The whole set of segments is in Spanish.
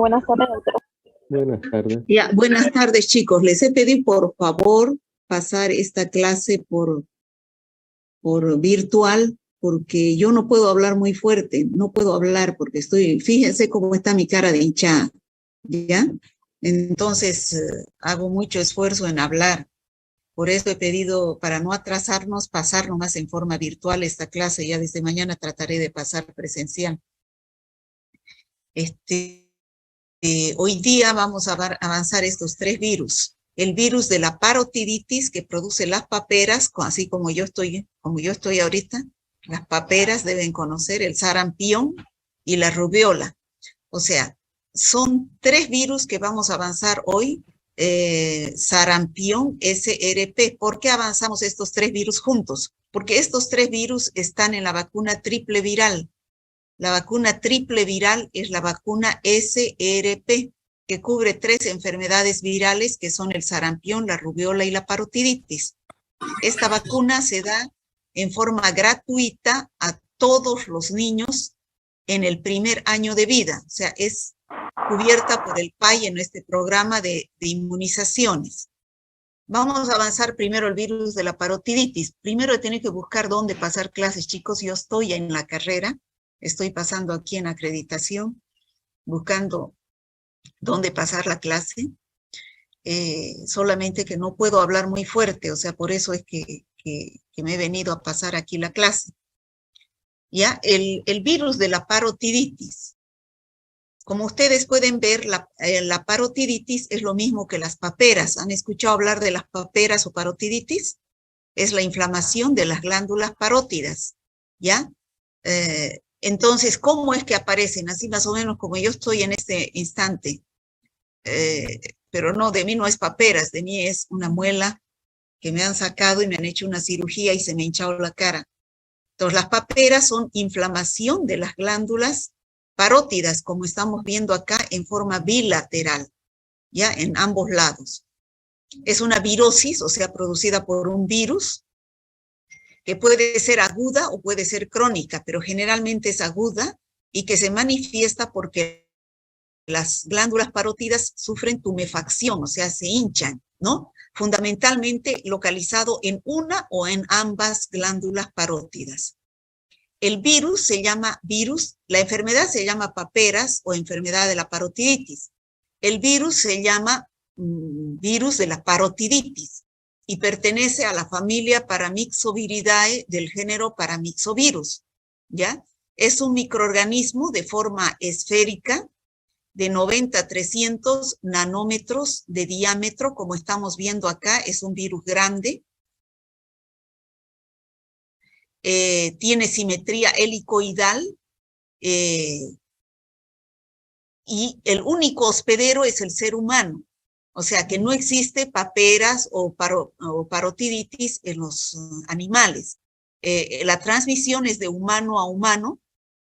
Buenas tardes, doctora. Buenas tardes. Ya, buenas tardes, chicos. Les he pedido, por favor, pasar esta clase por virtual, porque yo no puedo hablar muy fuerte, no puedo hablar porque fíjense cómo está mi cara de hinchada, ¿ya? Entonces, hago mucho esfuerzo en hablar. Por eso he pedido, para no atrasarnos, pasar nomás en forma virtual esta clase. Ya desde mañana trataré de pasar presencial. Hoy día vamos a avanzar estos 3 virus. El virus de la parotiditis que produce las paperas, así como yo estoy ahorita. Las paperas deben conocer el sarampión y la rubiola. O sea, son 3 virus que vamos a avanzar hoy. Sarampión, SRP. ¿Por qué avanzamos estos 3 virus juntos? Porque estos 3 virus están en la vacuna triple viral. La vacuna triple viral es la vacuna SRP, que cubre 3 enfermedades virales que son el sarampión, la rubiola y la parotiditis. Esta vacuna se da en forma gratuita a todos los niños en el primer año de vida. O sea, es cubierta por el PAI en este programa de inmunizaciones. Vamos a avanzar primero el virus de la parotiditis. Primero tienen que buscar dónde pasar clases, chicos. Yo estoy en la carrera. Estoy pasando aquí en acreditación, buscando dónde pasar la clase, solamente que no puedo hablar muy fuerte, o sea, por eso es que me he venido a pasar aquí la clase. Ya, el virus de la parotiditis. Como ustedes pueden ver, la parotiditis es lo mismo que las paperas. ¿Han escuchado hablar de las paperas o parotiditis? Es la inflamación de las glándulas parótidas, ¿ya? Entonces, ¿cómo es que aparecen? Así más o menos como yo estoy en este instante. Pero no, de mí no es paperas, de mí es una muela que me han sacado y me han hecho una cirugía y se me ha hinchado la cara. Entonces, las paperas son inflamación de las glándulas parótidas, como estamos viendo acá en forma bilateral, ya en ambos lados. Es una virosis, o sea, producida por un virus, que puede ser aguda o puede ser crónica, pero generalmente es aguda y que se manifiesta porque las glándulas parótidas sufren tumefacción, o sea, se hinchan, ¿no? Fundamentalmente localizado en una o en ambas glándulas parótidas. El virus se llama la enfermedad se llama paperas o enfermedad de la parotiditis. El virus se llama virus de la parotiditis y pertenece a la familia Paramyxoviridae del género Paramyxovirus, ¿ya? Es un microorganismo de forma esférica de 90 a 300 nanómetros de diámetro, como estamos viendo acá, es un virus grande. Tiene simetría helicoidal y el único hospedero es el ser humano. O sea que no existe paperas o parotiditis en los animales. La transmisión es de humano a humano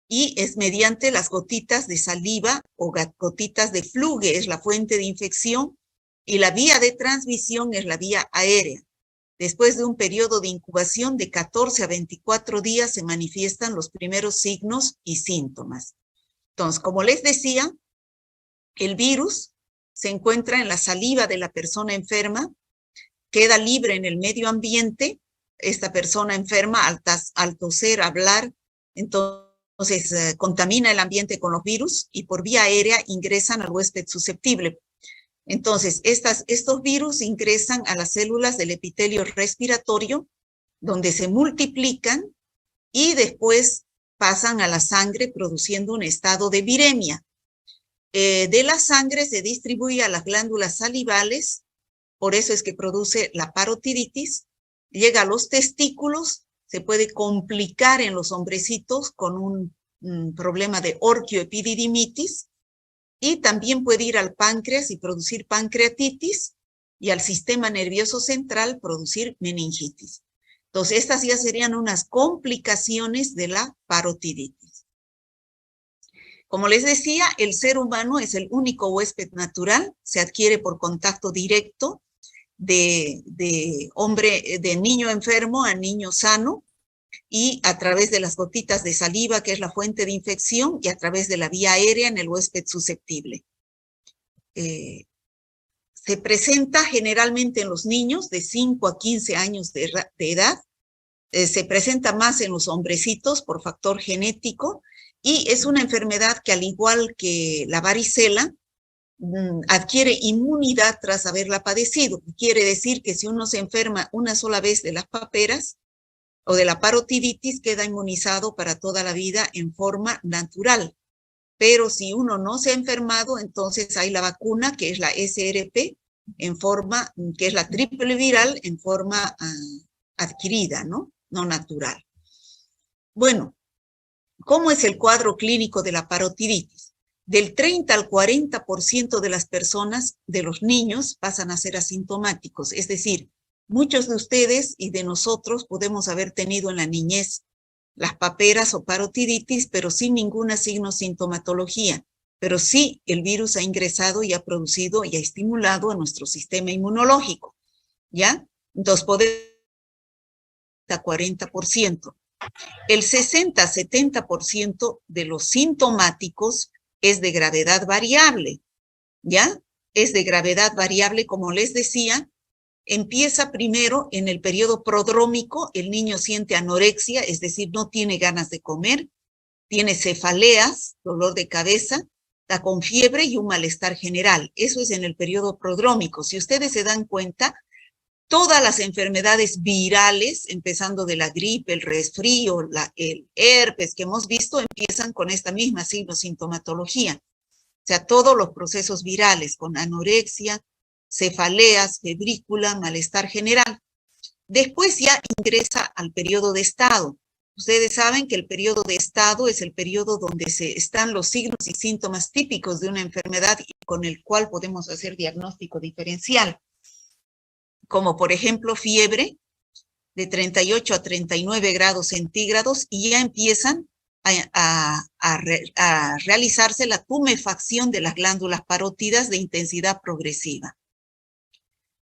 y es mediante las gotitas de saliva o gotitas de fluge, es la fuente de infección, y la vía de transmisión es la vía aérea. Después de un periodo de incubación de 14 a 24 días se manifiestan los primeros signos y síntomas. Entonces, como les decía, el virus se encuentra en la saliva de la persona enferma, queda libre en el medio ambiente, esta persona enferma al toser, hablar, entonces contamina el ambiente con los virus y por vía aérea ingresan al huésped susceptible. Entonces, estos virus ingresan a las células del epitelio respiratorio, donde se multiplican y después pasan a la sangre produciendo un estado de viremia. De la sangre se distribuye a las glándulas salivales, por eso es que produce la parotiditis, llega a los testículos, se puede complicar en los hombrecitos con un problema de orquioepididimitis, y también puede ir al páncreas y producir pancreatitis, y al sistema nervioso central producir meningitis. Entonces, estas ya serían unas complicaciones de la parotiditis. Como les decía, el ser humano es el único huésped natural, se adquiere por contacto directo de niño enfermo a niño sano, y a través de las gotitas de saliva, que es la fuente de infección, y a través de la vía aérea en el huésped susceptible. se presenta generalmente en los niños de 5 a 15 años de edad, se presenta más en los hombrecitos por factor genético, y es una enfermedad que, al igual que la varicela, adquiere inmunidad tras haberla padecido. Quiere decir que si uno se enferma una sola vez de las paperas o de la parotiditis, queda inmunizado para toda la vida en forma natural. Pero si uno no se ha enfermado, entonces hay la vacuna, que es la SRP, que es la triple viral, en forma adquirida, ¿no? No natural. Bueno, ¿cómo es el cuadro clínico de la parotiditis? Del 30 al 40% de las personas, de los niños, pasan a ser asintomáticos. Es decir, muchos de ustedes y de nosotros podemos haber tenido en la niñez las paperas o parotiditis, pero sin ninguna sintomatología. Pero sí, el virus ha ingresado y ha producido y ha estimulado a nuestro sistema inmunológico, ¿ya? Entonces, podemos 40%. El 60-70% de los sintomáticos es de gravedad variable, ¿ya? Es de gravedad variable, como les decía. Empieza primero en el periodo prodrómico, el niño siente anorexia, es decir, no tiene ganas de comer, tiene cefaleas, dolor de cabeza, está con fiebre y un malestar general. Eso es en el periodo prodrómico. Si ustedes se dan cuenta, todas las enfermedades virales, empezando de la gripe, el resfrío, el herpes que hemos visto, empiezan con esta misma sintomatología. O sea, todos los procesos virales con anorexia, cefaleas, febrícula, malestar general. Después ya ingresa al periodo de estado. Ustedes saben que el periodo de estado es el periodo donde están los signos y síntomas típicos de una enfermedad y con el cual podemos hacer diagnóstico diferencial, como por ejemplo fiebre de 38 a 39 grados centígrados, y ya empiezan a realizarse la tumefacción de las glándulas parótidas de intensidad progresiva.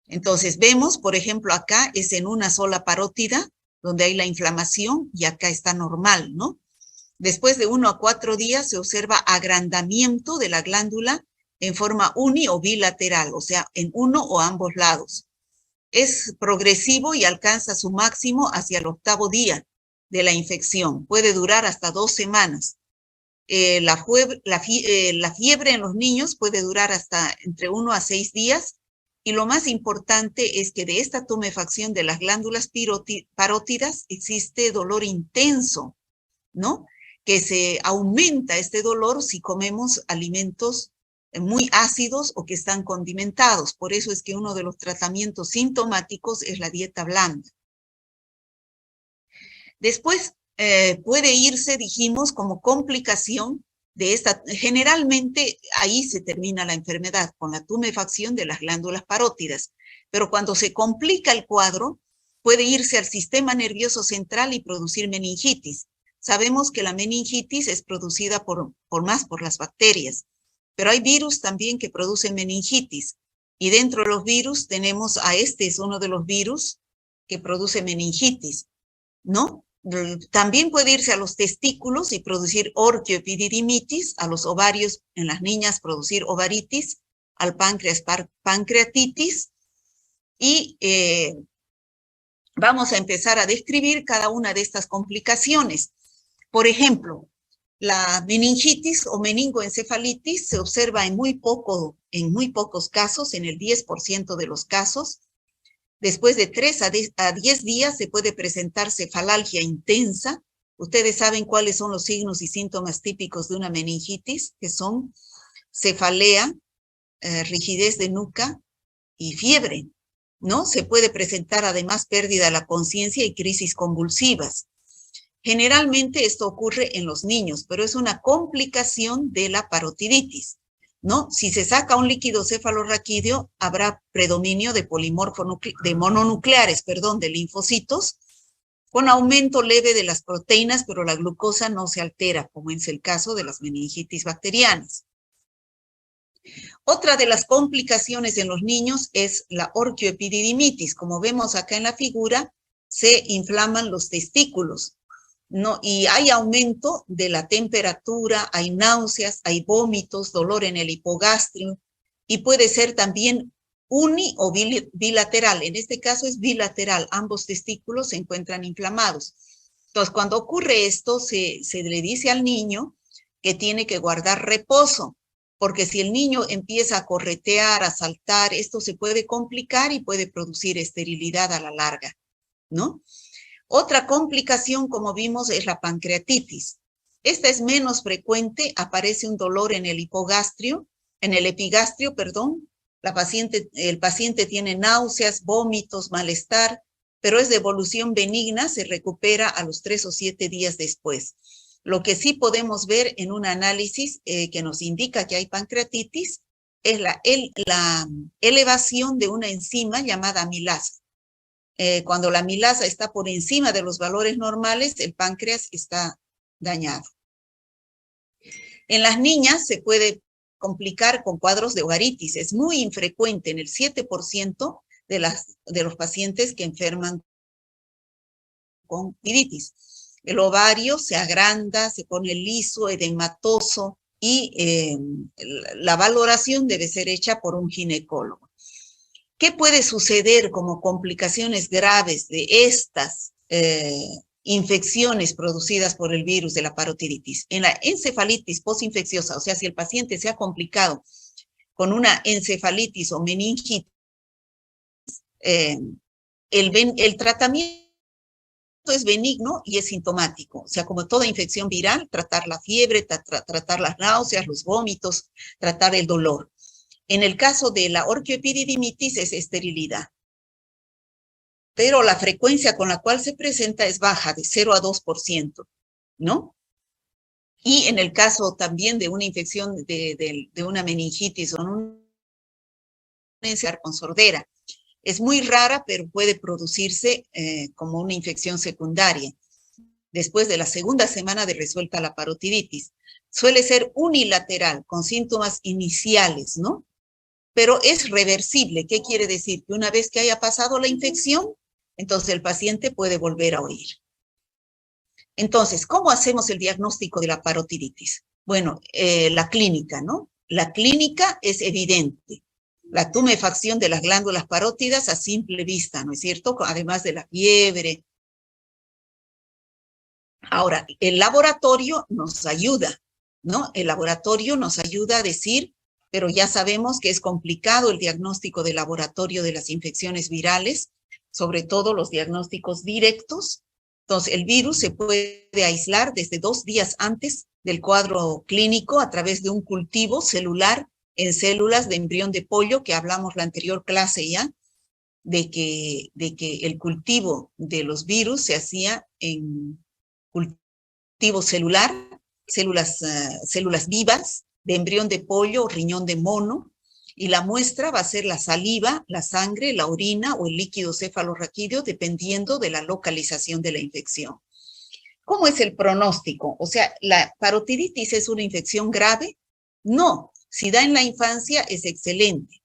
Entonces vemos, por ejemplo, acá es en una sola parótida donde hay la inflamación y acá está normal, ¿no? Después de 1 a 4 días se observa agrandamiento de la glándula en forma uni o bilateral, o sea, en uno o ambos lados. Es progresivo y alcanza su máximo hacia el 8º día de la infección. Puede durar hasta 2 semanas. La fiebre en los niños puede durar hasta entre 1 a 6 días. Y lo más importante es que de esta tumefacción de las glándulas parótidas existe dolor intenso, ¿no? Que se aumenta este dolor si comemos alimentos muy ácidos o que están condimentados. Por eso es que uno de los tratamientos sintomáticos es la dieta blanda. Después puede irse, dijimos, como complicación de esta. Generalmente ahí se termina la enfermedad, con la tumefacción de las glándulas parótidas. Pero cuando se complica el cuadro, puede irse al sistema nervioso central y producir meningitis. Sabemos que la meningitis es producida por las bacterias, pero hay virus también que producen meningitis. Y dentro de los virus tenemos es uno de los virus que produce meningitis, ¿no? También puede irse a los testículos y producir orquioepididimitis, a los ovarios en las niñas producir ovaritis, al páncreas pancreatitis, y vamos a empezar a describir cada una de estas complicaciones. Por ejemplo, la meningitis o meningoencefalitis se observa en muy pocos casos, en el 10% de los casos. Después de 3 a 10 días se puede presentar cefalalgia intensa. Ustedes saben cuáles son los signos y síntomas típicos de una meningitis, que son cefalea, rigidez de nuca y fiebre, ¿no? Se puede presentar además pérdida de la conciencia y crisis convulsivas. Generalmente esto ocurre en los niños, pero es una complicación de la parotiditis, ¿no? Si se saca un líquido cefalorraquídeo, habrá predominio de mononucleares, de linfocitos, con aumento leve de las proteínas, pero la glucosa no se altera, como es el caso de las meningitis bacterianas. Otra de las complicaciones en los niños es la orquioepididimitis. Como vemos acá en la figura, se inflaman los testículos, ¿no? Y hay aumento de la temperatura, hay náuseas, hay vómitos, dolor en el hipogastrio, y puede ser también uni o bilateral. En este caso es bilateral, ambos testículos se encuentran inflamados. Entonces, cuando ocurre esto, se le dice al niño que tiene que guardar reposo, porque si el niño empieza a corretear, a saltar, esto se puede complicar y puede producir esterilidad a la larga, ¿no? Otra complicación, como vimos, es la pancreatitis. Esta es menos frecuente, aparece un dolor en el epigastrio, perdón. El paciente tiene náuseas, vómitos, malestar, pero es de evolución benigna, se recupera a los 3 o 7 días después. Lo que sí podemos ver en un análisis que nos indica que hay pancreatitis es la elevación de una enzima llamada amilasa. Cuando la amilasa está por encima de los valores normales, el páncreas está dañado. En las niñas se puede complicar con cuadros de ovaritis. Es muy infrecuente, en el 7% de los pacientes que enferman con tiroiditis. El ovario se agranda, se pone liso, edematoso, y la valoración debe ser hecha por un ginecólogo. ¿Qué puede suceder como complicaciones graves de estas infecciones producidas por el virus de la parotiditis? En la encefalitis postinfecciosa, o sea, si el paciente se ha complicado con una encefalitis o meningitis, el tratamiento es benigno y es sintomático. O sea, como toda infección viral, tratar la fiebre, tratar las náuseas, los vómitos, tratar el dolor. En el caso de la orquioepididimitis es esterilidad, pero la frecuencia con la cual se presenta es baja, de 0 a 2%, ¿no? Y en el caso también de una infección de una meningitis o una con sordera, es muy rara, pero puede producirse como una infección secundaria después de la segunda semana de resuelta la parotiditis. Suele ser unilateral, con síntomas iniciales, ¿no? Pero es reversible. ¿Qué quiere decir? Que una vez que haya pasado la infección, entonces el paciente puede volver a oír. Entonces, ¿cómo hacemos el diagnóstico de la parotiditis? Bueno, la clínica, ¿no? La clínica es evidente. La tumefacción de las glándulas parótidas a simple vista, ¿no es cierto? Además de la fiebre. Ahora, el laboratorio nos ayuda, ¿no? El laboratorio nos ayuda a decir, pero ya sabemos que es complicado el diagnóstico de laboratorio de las infecciones virales, sobre todo los diagnósticos directos. Entonces, el virus se puede aislar desde 2 días antes del cuadro clínico a través de un cultivo celular en células de embrión de pollo, que hablamos la anterior clase ya, de que el cultivo de los virus se hacía en cultivo celular, células vivas de embrión de pollo o riñón de mono, y la muestra va a ser la saliva, la sangre, la orina o el líquido cefalorraquídeo, dependiendo de la localización de la infección. ¿Cómo es el pronóstico? O sea, ¿la parotiditis es una infección grave? No. Si da en la infancia, es excelente,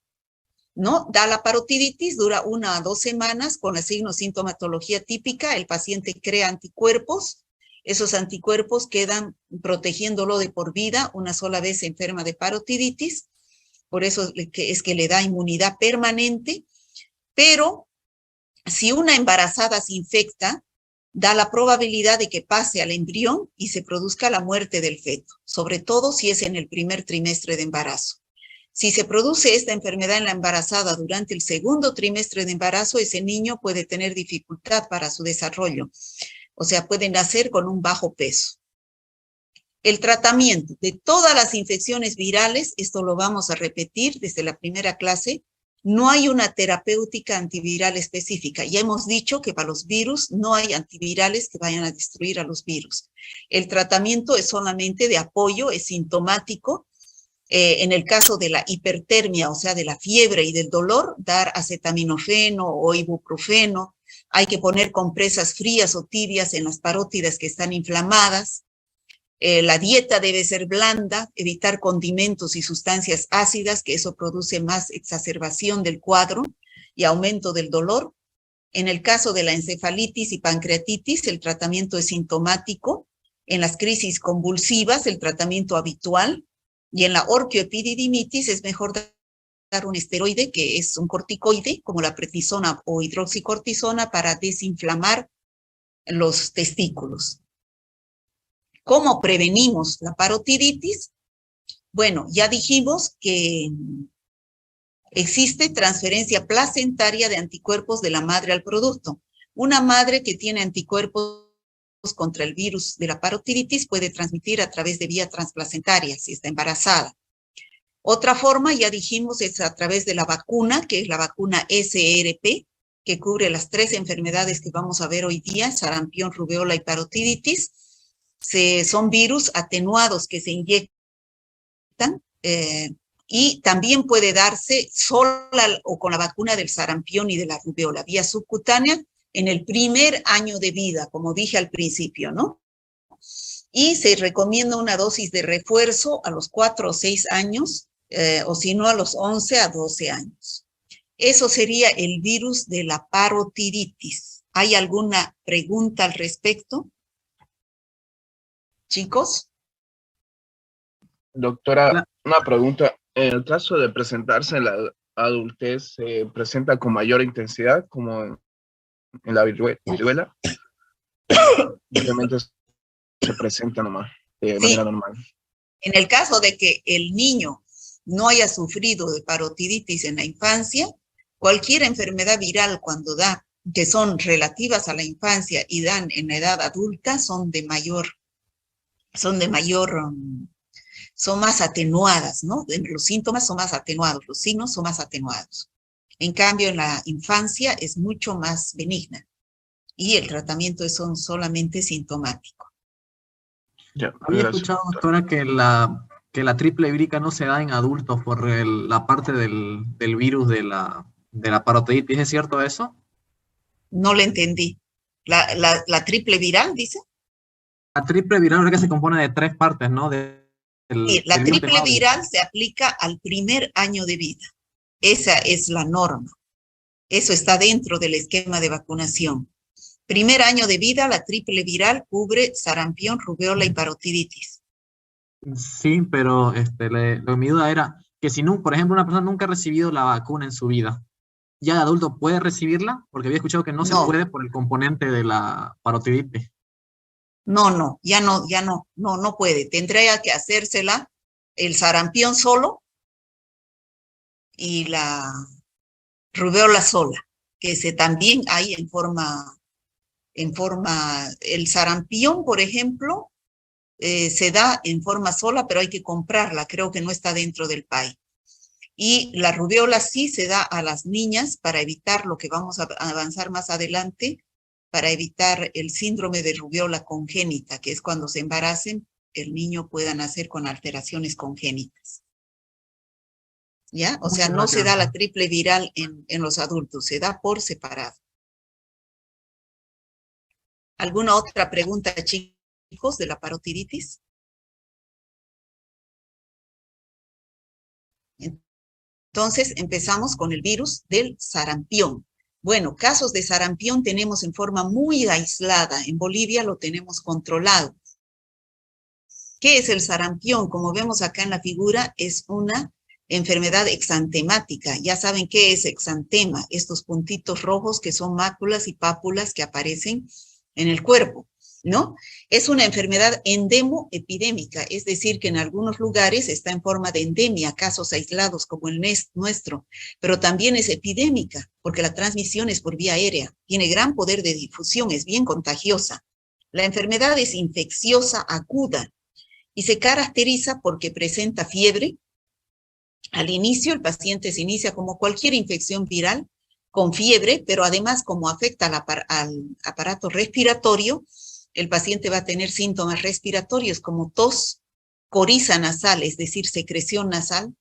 ¿no? Da la parotiditis, dura 1 a 2 semanas con la signo-sintomatología típica, el paciente crea anticuerpos, esos anticuerpos quedan protegiéndolo de por vida una sola vez se enferma de parotiditis, por eso es que le da inmunidad permanente, pero si una embarazada se infecta, da la probabilidad de que pase al embrión y se produzca la muerte del feto, sobre todo si es en el primer trimestre de embarazo. Si se produce esta enfermedad en la embarazada durante el segundo trimestre de embarazo, ese niño puede tener dificultad para su desarrollo. O sea, puede nacer con un bajo peso. El tratamiento de todas las infecciones virales, esto lo vamos a repetir desde la primera clase, no hay una terapéutica antiviral específica. Ya hemos dicho que para los virus no hay antivirales que vayan a destruir a los virus. El tratamiento es solamente de apoyo, es sintomático. En el caso de la hipertermia, o sea, de la fiebre y del dolor, dar acetaminofeno o ibuprofeno. Hay que poner compresas frías o tibias en las parótidas que están inflamadas. La dieta debe ser blanda, evitar condimentos y sustancias ácidas, que eso produce más exacerbación del cuadro y aumento del dolor. En el caso de la encefalitis y pancreatitis, el tratamiento es sintomático. En las crisis convulsivas, el tratamiento habitual. Y en la orquioepididimitis es mejor un esteroide que es un corticoide, como la prednisona o hidroxicortisona, para desinflamar los testículos. ¿Cómo prevenimos la parotiditis? Bueno, ya dijimos que existe transferencia placentaria de anticuerpos de la madre al producto. Una madre que tiene anticuerpos contra el virus de la parotiditis puede transmitir a través de vía transplacentaria si está embarazada. Otra forma, ya dijimos, es a través de la vacuna, que es la vacuna SRP, que cubre las 3 enfermedades que vamos a ver hoy día: sarampión, rubeola y parotiditis. Son virus atenuados que se inyectan y también puede darse sola o con la vacuna del sarampión y de la rubeola, vía subcutánea, en el primer año de vida, como dije al principio, ¿no? Y se recomienda una dosis de refuerzo a los 4 o 6 años, o si no a los 11 a 12 años. Eso sería el virus de la parotiditis. ¿Hay alguna pregunta al respecto, chicos? Doctora, una pregunta. En el caso de presentarse en la adultez, ¿se presenta con mayor intensidad como en la viruela? Simplemente se presenta nomás de manera normal. En el caso de que el niño no haya sufrido de parotiditis en la infancia, cualquier enfermedad viral cuando da, que son relativas a la infancia y dan en la edad adulta, son más atenuadas, ¿no? Los síntomas son más atenuados, los signos son más atenuados. En cambio, en la infancia es mucho más benigna y el tratamiento es solamente sintomático. Ya, había escuchado, doctora, que la triple vírica no se da en adultos por la parte del virus de la parotiditis. ¿Es cierto eso? No le entendí. ¿La triple viral, dice? La triple viral es que se compone de 3 partes, ¿no? Sí, la triple viral se aplica al primer año de vida. Esa es la norma. Eso está dentro del esquema de vacunación. Primer año de vida, la triple viral cubre sarampión, rubeola y parotiditis. Sí, pero mi duda era que si, por ejemplo, una persona nunca ha recibido la vacuna en su vida, ¿ya de adulto puede recibirla? Porque había escuchado que no se puede por el componente de la parotiditis. No, ya no puede. Tendría que hacérsela el sarampión solo y la rubeola sola, que también hay en forma, el sarampión, por ejemplo, se da en forma sola, pero hay que comprarla, creo que no está dentro del PAI. Y la rubeola sí se da a las niñas para evitar lo que vamos a avanzar más adelante, para evitar el síndrome de rubeola congénita, que es cuando se embaracen, el niño pueda nacer con alteraciones congénitas. ¿Ya? O sea, no se da la triple viral en los adultos, se da por separado. ¿Alguna otra pregunta, chicos, de la parotiditis? Entonces, empezamos con el virus del sarampión. Bueno, casos de sarampión tenemos en forma muy aislada. En Bolivia lo tenemos controlado. ¿Qué es el sarampión? Como vemos acá en la figura, es una enfermedad exantemática. Ya saben qué es exantema, estos puntitos rojos que son máculas y pápulas que aparecen en el cuerpo, ¿no? Es una enfermedad endemo-epidémica, es decir, que en algunos lugares está en forma de endemia, casos aislados como el nuestro, pero también es epidémica, porque la transmisión es por vía aérea, tiene gran poder de difusión, es bien contagiosa. La enfermedad es infecciosa aguda y se caracteriza porque presenta fiebre. Al inicio, el paciente se inicia como cualquier infección viral, con fiebre, pero además como afecta al aparato respiratorio, el paciente va a tener síntomas respiratorios como tos, coriza nasal, es decir, secreción nasal.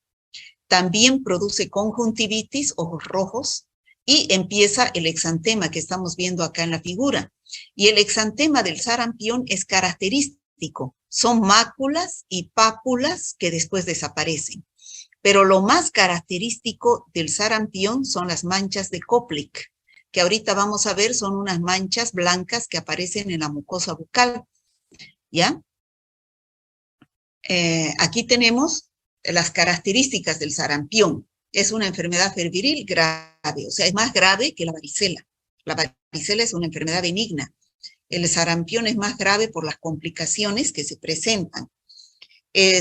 También produce conjuntivitis, ojos rojos, y empieza el exantema que estamos viendo acá en la figura. Y el exantema del sarampión es característico. Son máculas y pápulas que después desaparecen. Pero lo más característico del sarampión son las manchas de Koplik, que ahorita vamos a ver, son unas manchas blancas que aparecen en la mucosa bucal, ¿ya? Aquí tenemos las características del sarampión. es una enfermedad febril grave, o sea, es más grave que la varicela. La varicela es una enfermedad benigna. El sarampión es más grave por las complicaciones que se presentan.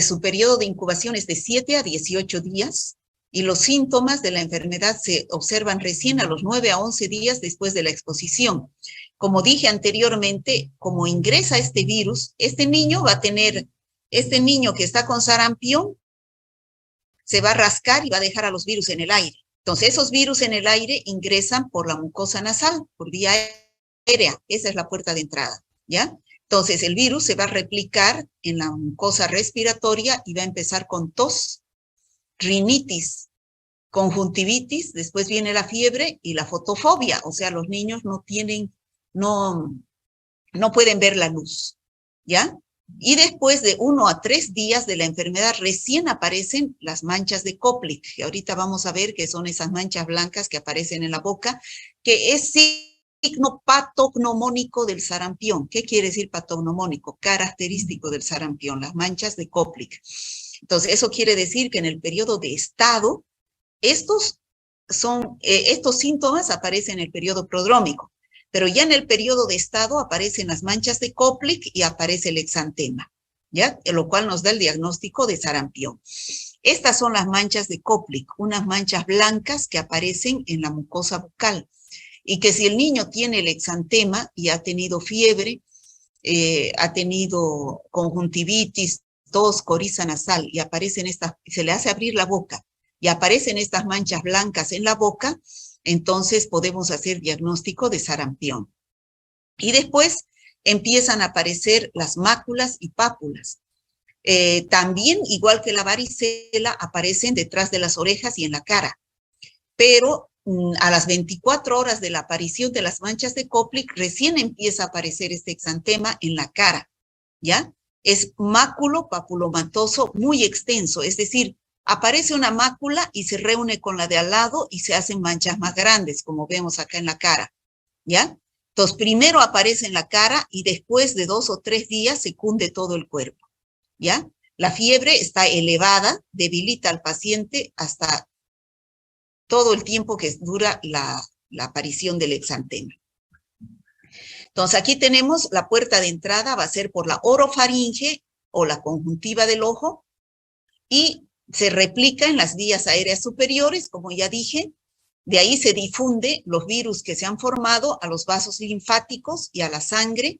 Su periodo de incubación es de 7 a 18 días y los síntomas de la enfermedad se observan recién a los 9 a 11 días después de la exposición. Como dije anteriormente, como ingresa este virus, este niño que está con sarampión, se va a rascar y va a dejar a los virus en el aire. Entonces, esos virus en el aire ingresan por la mucosa nasal, por vía aérea. Esa es la puerta de entrada, ¿ya? Entonces, el virus se va a replicar en la mucosa respiratoria y va a empezar con tos, rinitis, conjuntivitis, después viene la fiebre y la fotofobia, o sea, los niños no pueden ver la luz, ¿ya? Y después de 1 a 3 días de la enfermedad recién aparecen las manchas de Koplik, que ahorita vamos a ver qué son esas manchas blancas que aparecen en la boca, que es signo patognomónico del sarampión. ¿Qué quiere decir patognomónico? Característico del sarampión, las manchas de Koplik. Entonces, eso quiere decir que en el periodo de estado, estos síntomas aparecen en el periodo prodrómico, pero ya en el periodo de estado aparecen las manchas de Koplik y aparece el exantema, ¿ya? Lo cual nos da el diagnóstico de sarampión. Estas son las manchas de Koplik, unas manchas blancas que aparecen en la mucosa bucal, y que si el niño tiene el exantema y ha tenido fiebre, ha tenido conjuntivitis, tos, coriza nasal, y se le hace abrir la boca, y aparecen estas manchas blancas en la boca, entonces podemos hacer diagnóstico de sarampión. Y después empiezan a aparecer las máculas y pápulas. También, igual que la varicela, aparecen detrás de las orejas y en la cara. Pero a las 24 horas de la aparición de las manchas de Koplik, recién empieza a aparecer este exantema en la cara, ¿ya? Es máculo papulomatoso muy extenso, es decir, aparece una mácula y se reúne con la de al lado y se hacen manchas más grandes, como vemos acá en la cara, ¿ya? Entonces, primero aparece en la cara y después de 2 o 3 días se cunde todo el cuerpo, ¿ya? La fiebre está elevada, debilita al paciente hasta todo el tiempo que dura la aparición del exantema. Entonces, aquí tenemos la puerta de entrada, va a ser por la orofaringe o la conjuntiva del ojo, y se replica en las vías aéreas superiores, como ya dije. De ahí se difunde los virus que se han formado a los vasos linfáticos y a la sangre,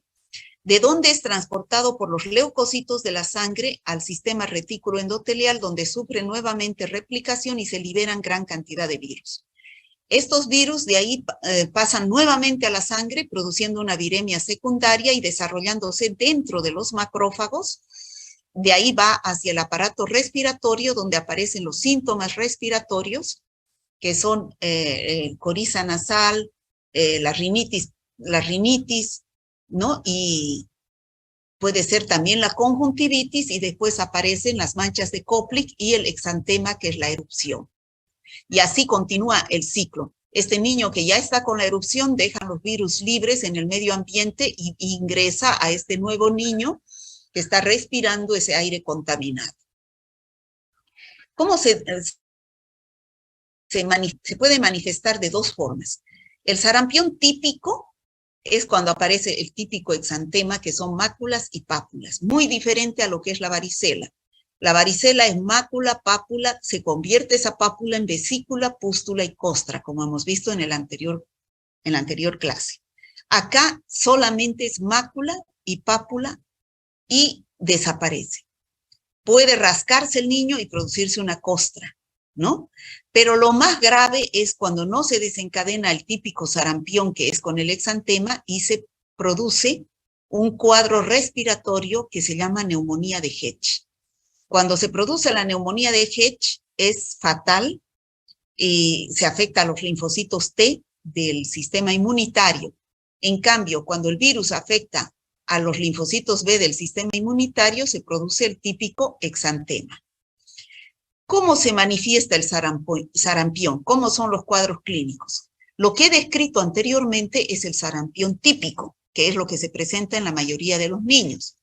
de donde es transportado por los leucocitos de la sangre al sistema retículo endotelial, donde sufre nuevamente replicación y se liberan gran cantidad de virus. Estos virus de ahí pasan nuevamente a la sangre, produciendo una viremia secundaria y desarrollándose dentro de los macrófagos. De ahí va hacia el aparato respiratorio, donde aparecen los síntomas respiratorios, que son coriza nasal, la rinitis, ¿no? Y puede ser también la conjuntivitis, y después aparecen las manchas de Koplik y el exantema, que es la erupción. Y así continúa el ciclo. Este niño que ya está con la erupción deja los virus libres en el medio ambiente y ingresa a este nuevo niño que está respirando ese aire contaminado. ¿Cómo se puede manifestar de 2 formas? El sarampión típico es cuando aparece el típico exantema, que son máculas y pápulas, muy diferente a lo que es la varicela. La varicela es mácula, pápula, se convierte esa pápula en vesícula, pústula y costra, como hemos visto en la anterior clase. Acá solamente es mácula y pápula y desaparece. Puede rascarse el niño y producirse una costra, ¿no? Pero lo más grave es cuando no se desencadena el típico sarampión, que es con el exantema, y se produce un cuadro respiratorio que se llama neumonía de Hedge. Cuando se produce la neumonía de Hedge es fatal y se afecta a los linfocitos T del sistema inmunitario. En cambio, cuando el virus afecta a los linfocitos B del sistema inmunitario, se produce el típico exantema. ¿Cómo se manifiesta el sarampión? ¿Cómo son los cuadros clínicos? Lo que he descrito anteriormente es el sarampión típico, que es lo que se presenta en la mayoría de los niños.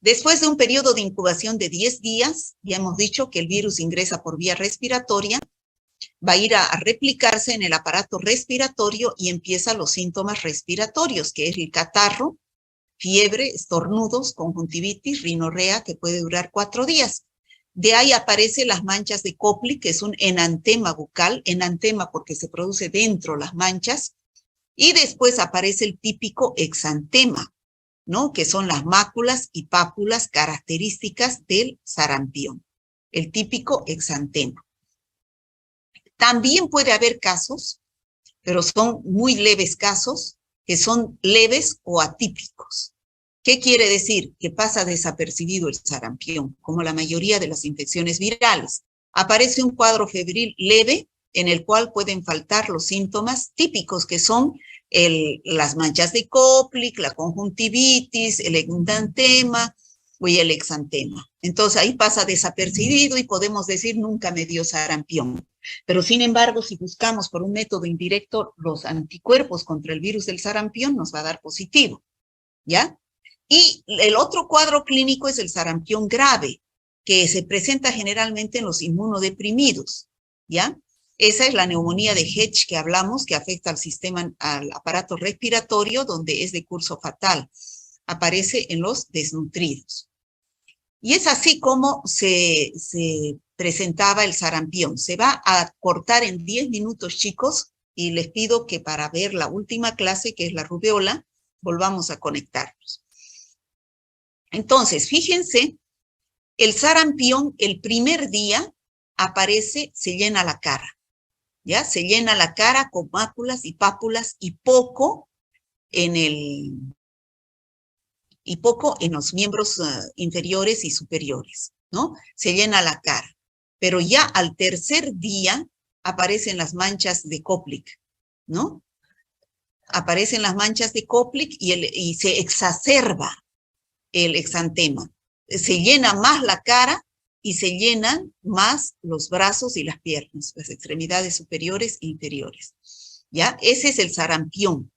Después de un periodo de incubación de 10 días, ya hemos dicho que el virus ingresa por vía respiratoria, va a ir a replicarse en el aparato respiratorio y empiezan los síntomas respiratorios, que es el catarro, fiebre, estornudos, conjuntivitis, rinorrea, que puede durar 4 días. De ahí aparecen las manchas de Koplik, que es un enantema bucal, enantema porque se produce dentro las manchas, y después aparece el típico exantema, ¿no? Que son las máculas y pápulas características del sarampión, el típico exantema. También puede haber casos, pero son muy leves casos, que son leves o atípicos. ¿Qué quiere decir? Que pasa desapercibido el sarampión, como la mayoría de las infecciones virales. Aparece un cuadro febril leve en el cual pueden faltar los síntomas típicos, que son las manchas de Koplik, la conjuntivitis, el exantema y el exantema. Entonces ahí pasa desapercibido y podemos decir nunca me dio sarampión. Pero sin embargo, si buscamos por un método indirecto los anticuerpos contra el virus del sarampión, nos va a dar positivo, ¿ya? Y el otro cuadro clínico es el sarampión grave, que se presenta generalmente en los inmunodeprimidos, ¿ya? Esa es la neumonía de Hedge que hablamos, que afecta al sistema, al aparato respiratorio, donde es de curso fatal. Aparece en los desnutridos. Y es así como se presentaba el sarampión. Se va a cortar en 10 minutos, chicos, y les pido que para ver la última clase, que es la rubeola, volvamos a conectarnos. Entonces, fíjense, el sarampión el primer día aparece, se llena la cara, ¿ya? Se llena la cara con máculas y pápulas y poco en los miembros inferiores y superiores, ¿no? Se llena la cara. Pero ya al tercer día aparecen las manchas de Koplik, ¿no? Aparecen las manchas de Koplik y se exacerba el exantema. Se llena más la cara y se llenan más los brazos y las piernas, las extremidades superiores e inferiores. ¿Ya? Ese es el sarampión.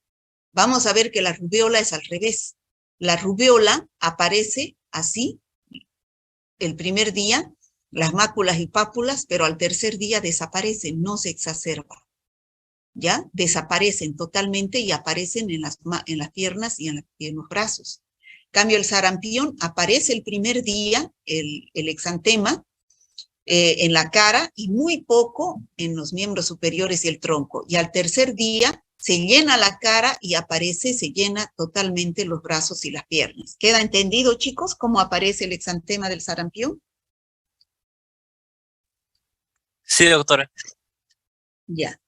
Vamos a ver que la rubeola es al revés. La rubeola aparece así el primer día, las máculas y pápulas, pero al tercer día desaparecen, no se exacerba. ¿Ya? Desaparecen totalmente y aparecen en las piernas y en los brazos. En cambio, el sarampión aparece el primer día, el exantema, en la cara y muy poco en los miembros superiores y el tronco. Y al tercer día se llena la cara y se llena totalmente los brazos y las piernas. ¿Queda entendido, chicos, cómo aparece el exantema del sarampión? Sí, doctora. Ya.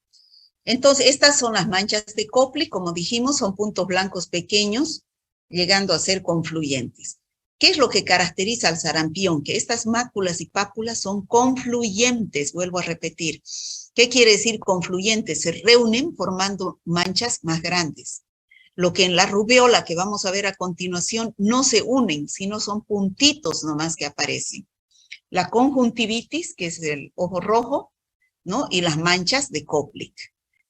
Entonces, estas son las manchas de Koplik, como dijimos, son puntos blancos pequeños, llegando a ser confluyentes. ¿Qué es lo que caracteriza al sarampión? Que estas máculas y pápulas son confluyentes, vuelvo a repetir. ¿Qué quiere decir confluyentes? Se reúnen formando manchas más grandes. Lo que en la rubeola, que vamos a ver a continuación, no se unen, sino son puntitos nomás que aparecen. La conjuntivitis, que es el ojo rojo, ¿no? Y las manchas de Koplik.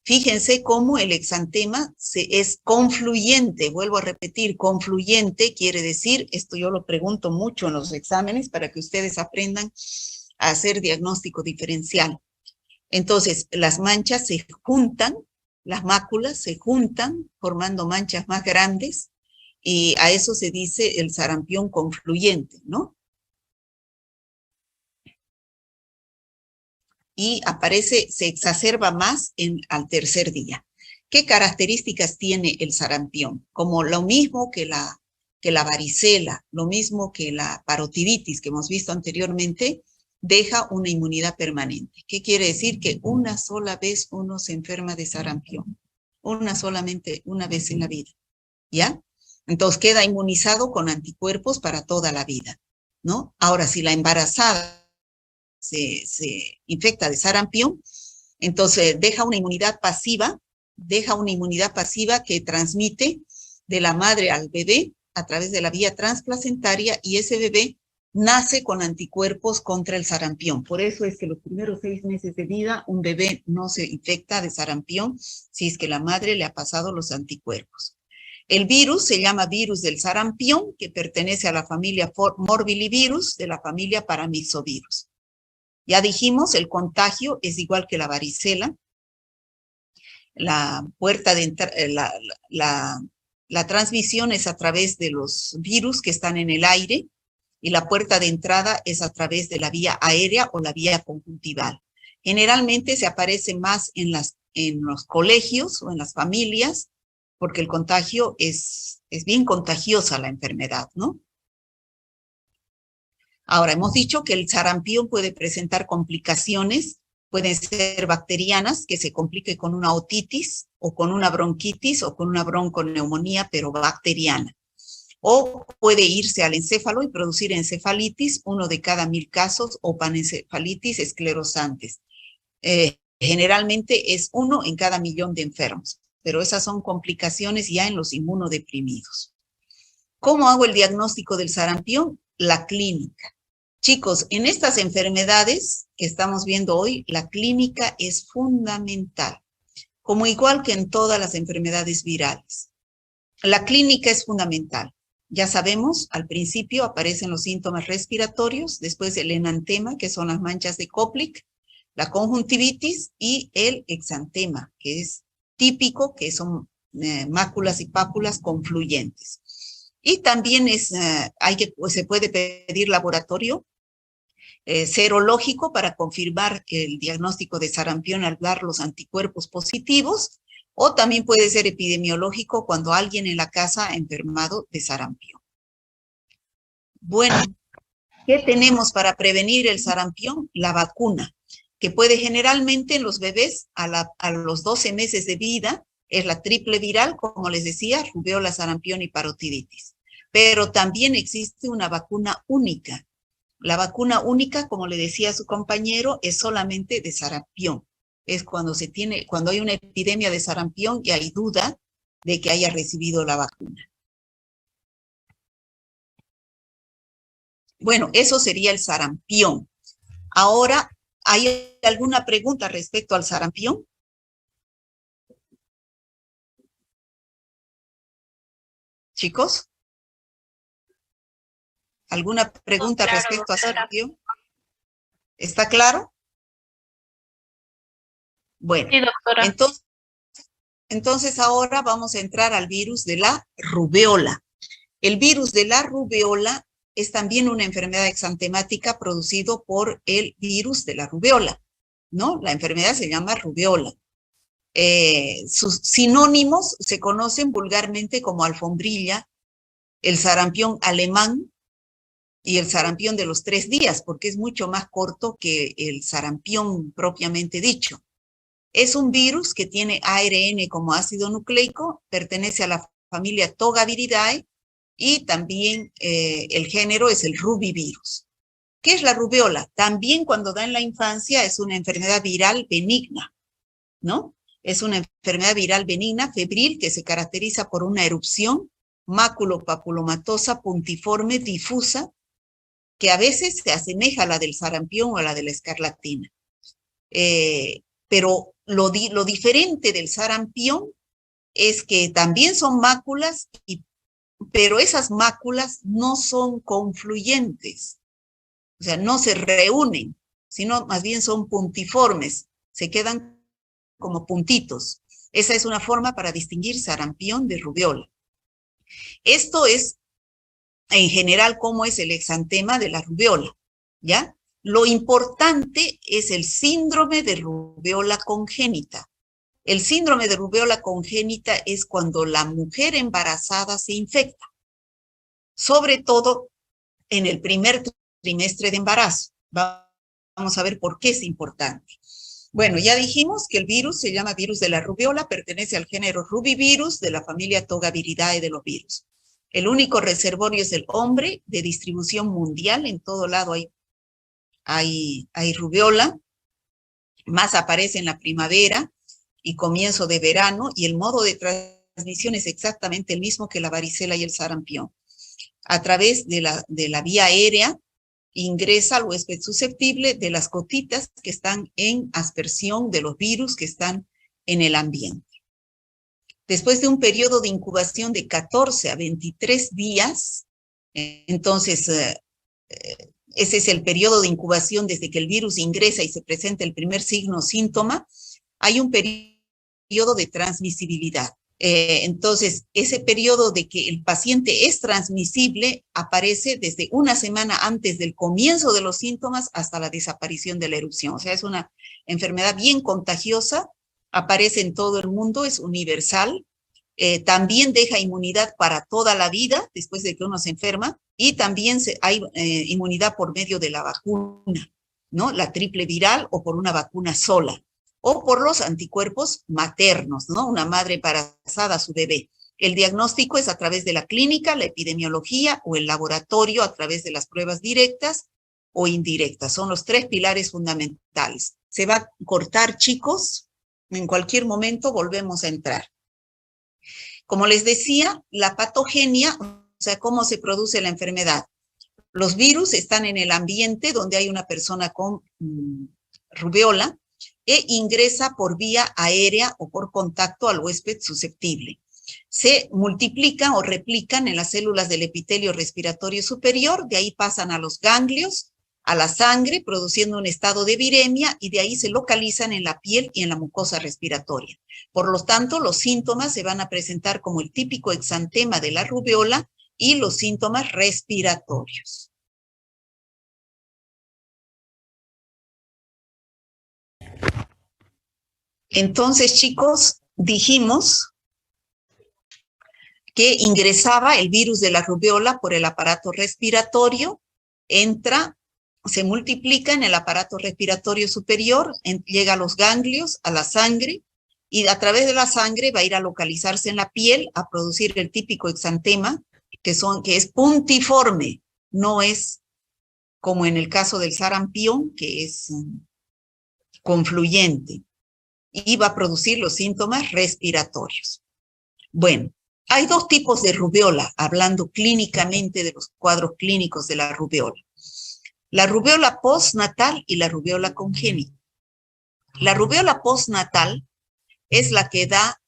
Fíjense cómo el exantema es confluyente, vuelvo a repetir, confluyente quiere decir, esto yo lo pregunto mucho en los exámenes para que ustedes aprendan a hacer diagnóstico diferencial. Entonces, las manchas se juntan, las máculas se juntan, formando manchas más grandes, y a eso se dice el sarampión confluyente, ¿no? Y aparece, se exacerba más al tercer día. ¿Qué características tiene el sarampión? Como lo mismo que la varicela, lo mismo que la parotiditis que hemos visto anteriormente, deja una inmunidad permanente. ¿Qué quiere decir? Que una sola vez uno se enferma de sarampión, solamente una vez en la vida, ¿ya? Entonces queda inmunizado con anticuerpos para toda la vida, ¿no? Ahora, si la embarazada se infecta de sarampión, entonces deja una inmunidad pasiva que transmite de la madre al bebé a través de la vía transplacentaria y ese bebé nace con anticuerpos contra el sarampión. Por eso es que los primeros 6 meses de vida un bebé no se infecta de sarampión si es que la madre le ha pasado los anticuerpos. El virus se llama virus del sarampión, que pertenece a la familia morbillivirus, de la familia paramyxovirus. Ya dijimos, el contagio es igual que la varicela. La puerta de la transmisión es a través de los virus que están en el aire y la puerta de entrada es a través de la vía aérea o la vía conjuntival. Generalmente se aparece más en los colegios o en las familias porque el contagio es bien contagiosa la enfermedad, ¿no? Ahora, hemos dicho que el sarampión puede presentar complicaciones, pueden ser bacterianas, que se complique con una otitis o con una bronquitis o con una bronconeumonía, pero bacteriana. O puede irse al encéfalo y producir encefalitis, 1 de cada 1000 casos, o panencefalitis esclerosantes. Generalmente es 1 en cada 1.000.000 de enfermos, pero esas son complicaciones ya en los inmunodeprimidos. ¿Cómo hago el diagnóstico del sarampión? La clínica. Chicos, en estas enfermedades que estamos viendo hoy, la clínica es fundamental, como igual que en todas las enfermedades virales. La clínica es fundamental. Ya sabemos, al principio aparecen los síntomas respiratorios, después el enantema, que son las manchas de Koplik, la conjuntivitis y el exantema, que es típico, que son máculas y pápulas confluyentes. Y también se puede pedir laboratorio serológico para confirmar el diagnóstico de sarampión al dar los anticuerpos positivos, o también puede ser epidemiológico cuando alguien en la casa ha enfermado de sarampión. Bueno, ¿qué tenemos para prevenir el sarampión? La vacuna, que puede generalmente en los bebés a los 12 meses de vida, es la triple viral, como les decía, rubéola, sarampión y parotiditis. Pero también existe una vacuna única. La vacuna única, como le decía a su compañero, es solamente de sarampión. Es cuando hay una epidemia de sarampión y hay duda de que haya recibido la vacuna. Bueno, eso sería el sarampión. Ahora, ¿hay alguna pregunta respecto al sarampión? Chicos, ¿alguna pregunta respecto a sarampión? ¿Está claro? Bueno, sí, doctora. Entonces ahora vamos a entrar al virus de la rubéola. El virus de la rubéola es también una enfermedad exantemática producido por el virus de la rubéola, ¿no? La enfermedad se llama rubéola. Sus sinónimos se conocen vulgarmente como alfombrilla, el sarampión alemán y el sarampión de los 3 días, porque es mucho más corto que el sarampión propiamente dicho. Es un virus que tiene ARN como ácido nucleico, pertenece a la familia Togaviridae y también el género es el rubivirus. ¿Qué es la rubéola? También cuando da en la infancia es una enfermedad viral benigna, ¿no? Es una enfermedad viral benigna, febril, que se caracteriza por una erupción máculo-papulomatosa, puntiforme, difusa, que a veces se asemeja a la del sarampión o a la de la escarlatina. Pero lo diferente del sarampión es que también son máculas, pero esas máculas no son confluyentes, o sea, no se reúnen, sino más bien son puntiformes, se quedan como puntitos. Esa es una forma para distinguir sarampión de rubéola. Esto es, en general, cómo es el exantema de la rubéola, ¿ya? Lo importante es el síndrome de rubéola congénita. El síndrome de rubéola congénita es cuando la mujer embarazada se infecta, sobre todo en el primer trimestre de embarazo. Vamos a ver por qué es importante. Bueno, ya dijimos que el virus se llama virus de la rubéola, pertenece al género rubivirus de la familia Togaviridae de los virus. El único reservorio es el hombre, de distribución mundial, en todo lado hay rubéola, más aparece en la primavera y comienzo de verano, y el modo de transmisión es exactamente el mismo que la varicela y el sarampión. A través de la vía aérea ingresa al huésped susceptible de las gotitas que están en aspersión de los virus que están en el ambiente. Después de un periodo de incubación de 14 a 23 días, entonces ese es el periodo de incubación desde que el virus ingresa y se presenta el primer signo o síntoma, hay un periodo de transmisibilidad. Entonces, ese periodo de que el paciente es transmisible aparece desde una semana antes del comienzo de los síntomas hasta la desaparición de la erupción. O sea, es una enfermedad bien contagiosa, aparece en todo el mundo, es universal. También deja inmunidad para toda la vida después de que uno se enferma, y también hay inmunidad por medio de la vacuna, ¿no? La triple viral o por una vacuna sola, o por los anticuerpos maternos, ¿no? Una madre embarazada a su bebé. El diagnóstico es a través de la clínica, la epidemiología o el laboratorio a través de las pruebas directas o indirectas. Son los tres pilares fundamentales. Se va a cortar, chicos. En cualquier momento volvemos a entrar. Como les decía, la patogenia, o sea, cómo se produce la enfermedad. Los virus están en el ambiente donde hay una persona con rubiola e ingresa por vía aérea o por contacto al huésped susceptible. Se multiplican o replican en las células del epitelio respiratorio superior, de ahí pasan a los ganglios, a la sangre, produciendo un estado de viremia, y de ahí se localizan en la piel y en la mucosa respiratoria. Por lo tanto, los síntomas se van a presentar como el típico exantema de la rubiola y los síntomas respiratorios. Entonces, chicos, dijimos que ingresaba el virus de la rubiola por el aparato respiratorio, entra, se multiplica en el aparato respiratorio superior, llega a los ganglios, a la sangre, y a través de la sangre va a ir a localizarse en la piel, a producir el típico exantema, que es puntiforme, no es como en el caso del sarampión, que es confluyente, y va a producir los síntomas respiratorios. Bueno, hay dos tipos de rubiola, hablando clínicamente de los cuadros clínicos de la rubiola. La rubiola postnatal y la rubiola congénita. La rubiola postnatal es la que da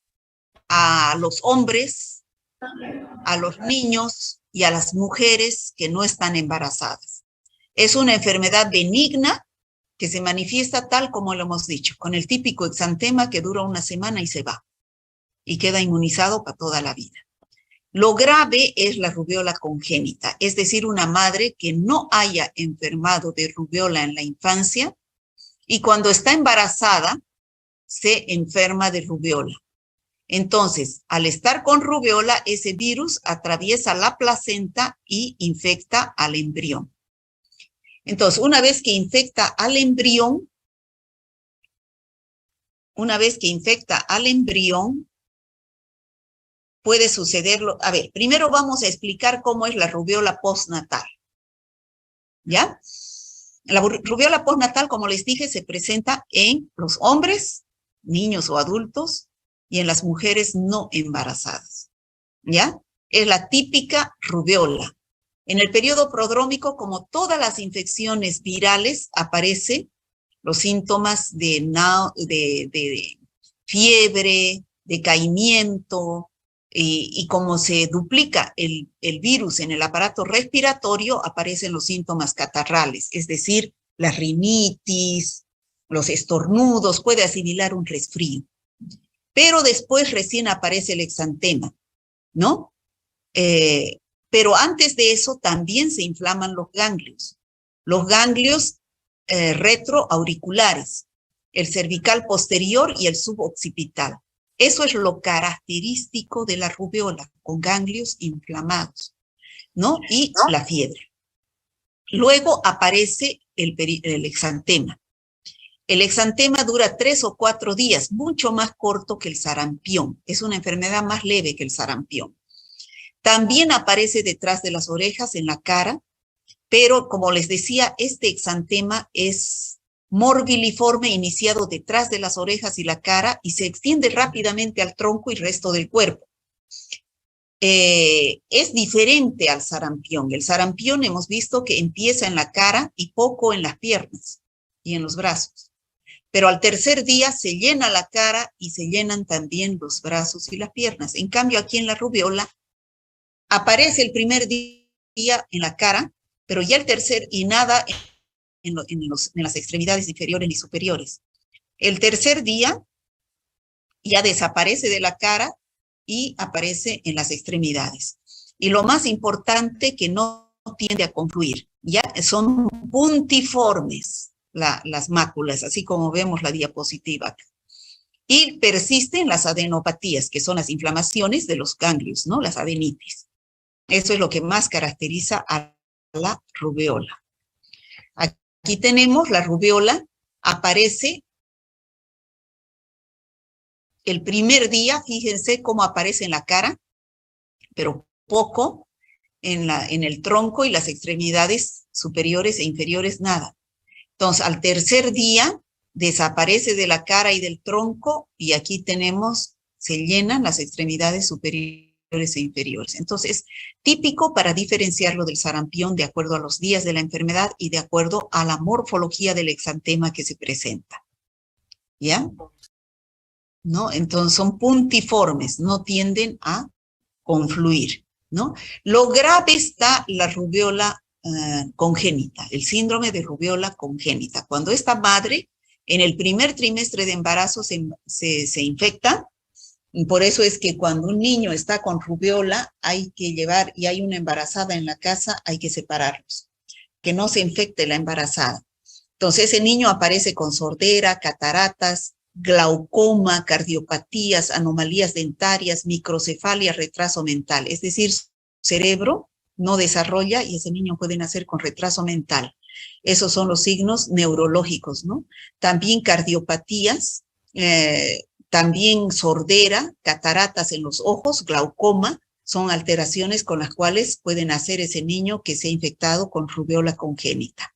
a los hombres, a los niños y a las mujeres que no están embarazadas. Es una enfermedad benigna que se manifiesta tal como lo hemos dicho, con el típico exantema que dura una semana y se va, y queda inmunizado para toda la vida. Lo grave es la rubiola congénita, es decir, una madre que no haya enfermado de rubiola en la infancia y cuando está embarazada se enferma de rubiola. Entonces, al estar con rubiola, ese virus atraviesa la placenta y infecta al embrión. Entonces, una vez que infecta al embrión, puede sucederlo. A ver, primero vamos a explicar cómo es la rubiola postnatal. ¿Ya? La rubiola postnatal, como les dije, se presenta en los hombres, niños o adultos, y en las mujeres no embarazadas. ¿Ya? Es la típica rubiola. En el periodo prodrómico, como todas las infecciones virales, aparecen los síntomas de fiebre, decaimiento, y como se duplica el virus en el aparato respiratorio, aparecen los síntomas catarrales, es decir, la rinitis, los estornudos, puede asimilar un resfrío. Pero después recién aparece el exantema, ¿no? Pero antes de eso también se inflaman los ganglios retroauriculares, el cervical posterior y el suboccipital. Eso es lo característico de la rubiola, con ganglios inflamados, ¿no? Y la fiebre. Luego aparece el exantema. El exantema dura 3 o 4 días, mucho más corto que el sarampión. Es una enfermedad más leve que el sarampión. También aparece detrás de las orejas, en la cara, pero como les decía, este exantema es morbiliforme, iniciado detrás de las orejas y la cara, y se extiende rápidamente al tronco y resto del cuerpo. Es diferente al sarampión. El sarampión hemos visto que empieza en la cara y poco en las piernas y en los brazos. pero al tercer día se llena la cara y se llenan también los brazos y las piernas. En cambio, aquí en la rubiola aparece el primer día en la cara, pero ya el tercer y nada en las extremidades inferiores ni superiores. El tercer día ya desaparece de la cara y aparece en las extremidades. Y lo más importante, que no tiende a confluir, ya son puntiformes las máculas, así como vemos la diapositiva. Y persisten las adenopatías, que son las inflamaciones de los ganglios, ¿no? Las adenitis. Eso es lo que más caracteriza a la rubeola. Aquí tenemos la rubeola, aparece el primer día, fíjense cómo aparece en la cara, pero poco en el tronco y las extremidades superiores e inferiores, nada. Entonces, al tercer día desaparece de la cara y del tronco y aquí tenemos, se llenan las extremidades superiores e inferiores. Entonces, típico para diferenciarlo del sarampión de acuerdo a los días de la enfermedad y de acuerdo a la morfología del exantema que se presenta. ¿Ya? ¿No? Entonces, son puntiformes, no tienden a confluir, ¿no? Lo grave está la rubeola congénita, el síndrome de rubeola congénita. Cuando esta madre en el primer trimestre de embarazo se infecta, y por eso es que cuando un niño está con rubeola hay que llevar, y hay una embarazada en la casa, hay que separarlos, que no se infecte la embarazada. Entonces ese niño aparece con sordera, cataratas, glaucoma, cardiopatías, anomalías dentarias, microcefalia, retraso mental. Es decir, su cerebro no desarrolla y ese niño puede nacer con retraso mental. Esos son los signos neurológicos, ¿no? También cardiopatías, también sordera, cataratas en los ojos, glaucoma, son alteraciones con las cuales puede nacer ese niño que se ha infectado con rubeola congénita.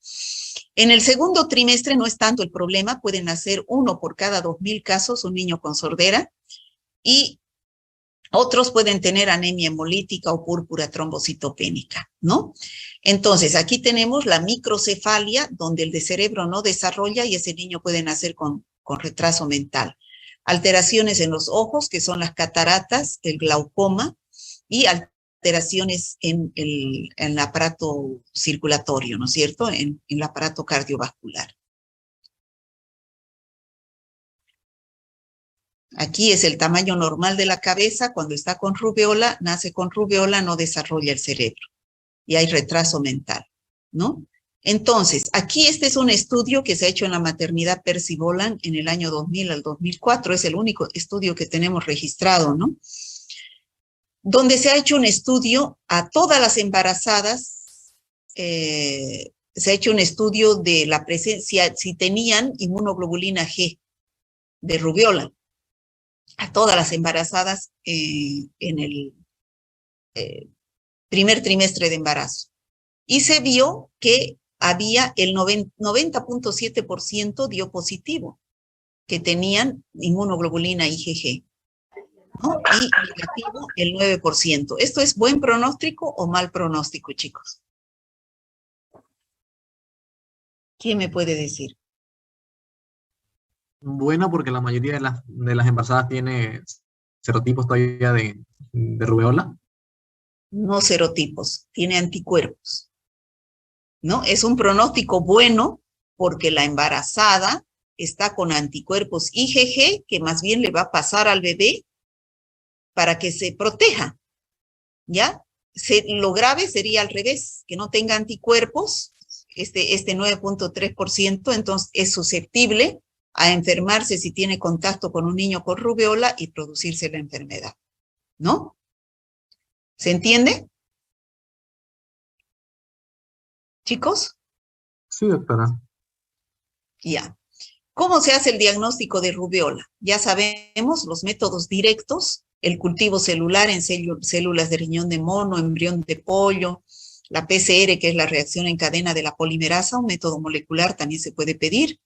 En el segundo trimestre no es tanto el problema, pueden nacer 1 por cada 2.000 casos, un niño con sordera, y otros pueden tener anemia hemolítica o púrpura trombocitopénica, ¿no? Entonces, aquí tenemos la microcefalia, donde el de cerebro no desarrolla y ese niño puede nacer con retraso mental. Alteraciones en los ojos, que son las cataratas, el glaucoma, y alteraciones en el aparato circulatorio, ¿no es cierto? En el aparato cardiovascular. Aquí es el tamaño normal de la cabeza. Cuando está con rubeola, nace con rubeola, no desarrolla el cerebro. Y hay retraso mental, ¿no? Entonces, aquí este es un estudio que se ha hecho en la maternidad Percy Boland en el año 2000 al 2004. Es el único estudio que tenemos registrado, ¿no? Donde se ha hecho un estudio a todas las embarazadas, se ha hecho un estudio de la presencia, si tenían inmunoglobulina G de rubeola, a todas las embarazadas en el primer trimestre de embarazo. Y se vio que había el 90.7% dio positivo, que tenían inmunoglobulina IgG, ¿no? Y negativo el 9%. ¿Esto es buen pronóstico o mal pronóstico, chicos? ¿Quién me puede decir? Bueno, porque la mayoría de las embarazadas tiene serotipos todavía de rubeola. No serotipos, tiene anticuerpos, ¿no? Es un pronóstico bueno porque la embarazada está con anticuerpos IgG que más bien le va a pasar al bebé para que se proteja, ¿ya? Lo grave sería al revés, que no tenga anticuerpos, este 9.3%, entonces es susceptible a enfermarse si tiene contacto con un niño con rubeola y producirse la enfermedad, ¿no? ¿Se entiende? ¿Chicos? Sí, doctora. Ya. ¿Cómo se hace el diagnóstico de rubeola? Ya sabemos los métodos directos, el cultivo celular en células de riñón de mono, embrión de pollo, la PCR, que es la reacción en cadena de la polimerasa, un método molecular también se puede pedir,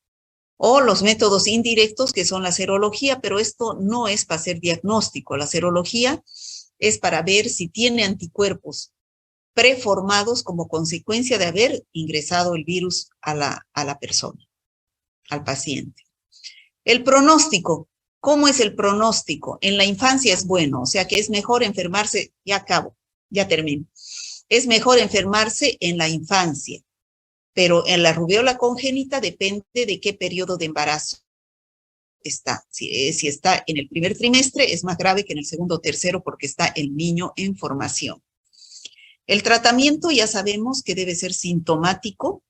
o los métodos indirectos, que son la serología, pero esto no es para hacer diagnóstico. La serología es para ver si tiene anticuerpos preformados como consecuencia de haber ingresado el virus a la persona, al paciente. El pronóstico. ¿Cómo es el pronóstico? En la infancia es bueno, o sea que es mejor enfermarse, ya acabo, ya termino. Es mejor enfermarse en la infancia, pero en la rubiola congénita depende de qué periodo de embarazo está. Si está en el primer trimestre, es más grave que en el segundo o tercero porque está el niño en formación. El tratamiento ya sabemos que debe ser sintomático,